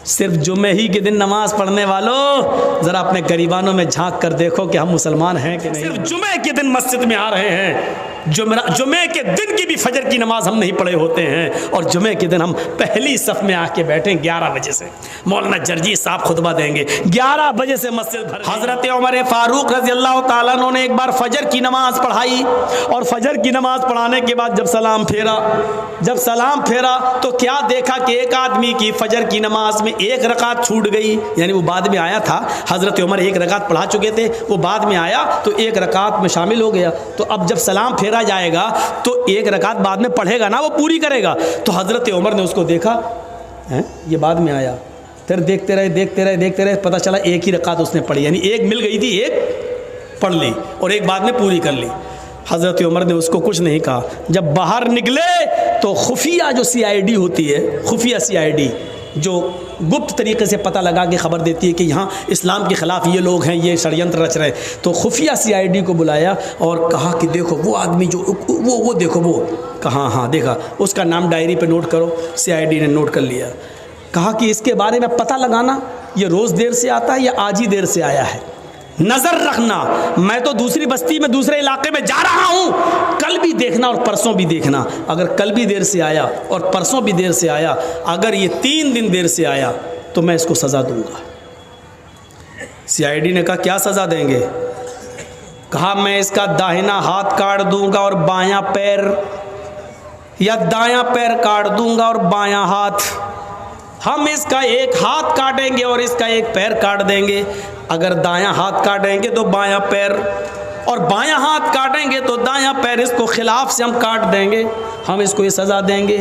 सिर्फ जुमे ही के दिन नमाज पढ़ने वालों ज़रा अपने गरीबानों में झांक कर देखो कि हम मुसलमान हैं कि नहीं। सिर्फ जुमे के दिन मस्जिद में आ रहे हैं, जुमे के दिन की भी फजर की नमाज हम नहीं पढ़े होते हैं, और जुमे के दिन हम पहली सफ़ में आके बैठे 11 बजे से। मौलाना जर्जी साहब खुतबा देंगे, 11 बजे से मस्जिद भर। हज़रत उमर फारूक रज़ी अल्लाह ताला अन्हु ने एक बार फजर की नमाज पढ़ाई, और फजर की नमाज पढ़ाने के बाद जब सलाम फेरा तो क्या देखा कि एक आदमी की फजर की नमाज में एक रकात छूट गई, यानी वो बाद में आया था। हज़रत उमर एक रकात पढ़ा चुके थे, वो बाद में आया तो एक रकात में शामिल हो गया। तो अब जब सलाम फेरा जाएगा तो एक रकात बाद में पढ़ेगा ना, वो पूरी करेगा। तो हज़रत उमर ने उसको देखा, हैं ये बाद में आया, फिर देखते रहे, पता चला एक ही रकात उसने पढ़ी, यानी एक मिल गई थी, एक पढ़ ली और एक बाद में पूरी कर ली। हज़रत उमर ने उसको कुछ नहीं कहा। जब बाहर निकले तो खुफिया जो CID होती है, खुफिया CID जो गुप्त तरीके से पता लगा के ख़बर देती है कि यहाँ इस्लाम के ख़िलाफ़ ये लोग हैं, ये षड्यंत्र रच रहे, तो खुफिया CID को बुलाया और कहा कि देखो वो आदमी जो वो देखो वो, कहा हाँ देखा, उसका नाम डायरी पे नोट करो। CID ने नोट कर लिया। कहा कि इसके बारे में पता लगाना, ये रोज़ देर से आता है या आज ही देर से आया है, नज़र रखना। मैं तो दूसरी बस्ती में दूसरे इलाके में जा रहा हूँ, कल भी देखना और परसों भी देखना। अगर कल भी देर से आया और परसों भी देर से आया, अगर ये 3 दिन देर से आया तो मैं इसको सज़ा दूंगा। CID ने कहा क्या सज़ा देंगे? कहा मैं इसका दाहिना हाथ काट दूंगा और बायां पैर, या दायां पैर काट दूंगा और बायां हाथ। हम इसका एक हाथ काटेंगे और इसका एक पैर काट देंगे। अगर दायां हाथ काटेंगे तो बायां पैर, और बायां हाथ काटेंगे तो दायां पैर, इसको खिलाफ से हम काट देंगे, हम इसको ये सज़ा देंगे।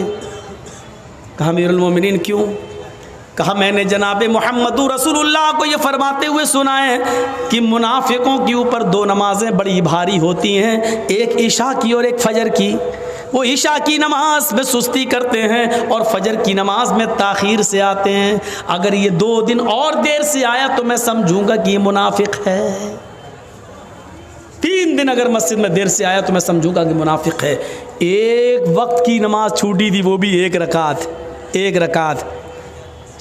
कहा अमीरुल मोमिनीन क्यों? कहा मैंने जनाब मुहम्मदुर रसूलुल्लाह को ये फरमाते हुए सुना है कि मुनाफिकों के ऊपर 2 नमाजें बड़ी भारी होती हैं, एक इशा की और एक फजर की। वो इशा की नमाज में सुस्ती करते हैं और फजर की नमाज में ताख़ीर से आते हैं। अगर ये 2 दिन और देर से आया तो मैं समझूंगा कि ये मुनाफिक है। 3 दिन अगर मस्जिद में देर से आया तो मैं समझूंगा कि मुनाफिक है। एक वक्त की नमाज छूटी थी, वो भी एक रकात।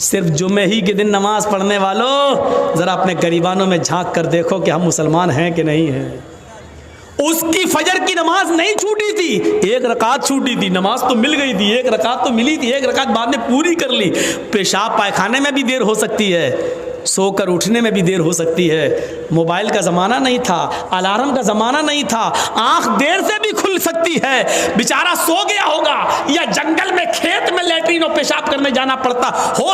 सिर्फ जुमे ही के दिन नमाज पढ़ने वालों ज़रा अपने गरीबानों में झांक कर देखो कि हम मुसलमान हैं कि नहीं हैं। उसकी फजर की नमाज नहीं छूटी थी, एक रकात छूटी थी, नमाज तो मिल गई थी, एक रकात तो मिली थी, एक रकात बाद में पूरी कर ली। पेशाब पायखाने में भी देर हो सकती है, सोकर उठने में भी देर हो सकती है। मोबाइल का ज़माना नहीं था, अलार्म का ज़माना नहीं था, आँख देर से भी खुल सकती है। बेचारा सो गया होगा या जंगल में खेत में लैट्रीन और पेशाब करने जाना पड़ता हो।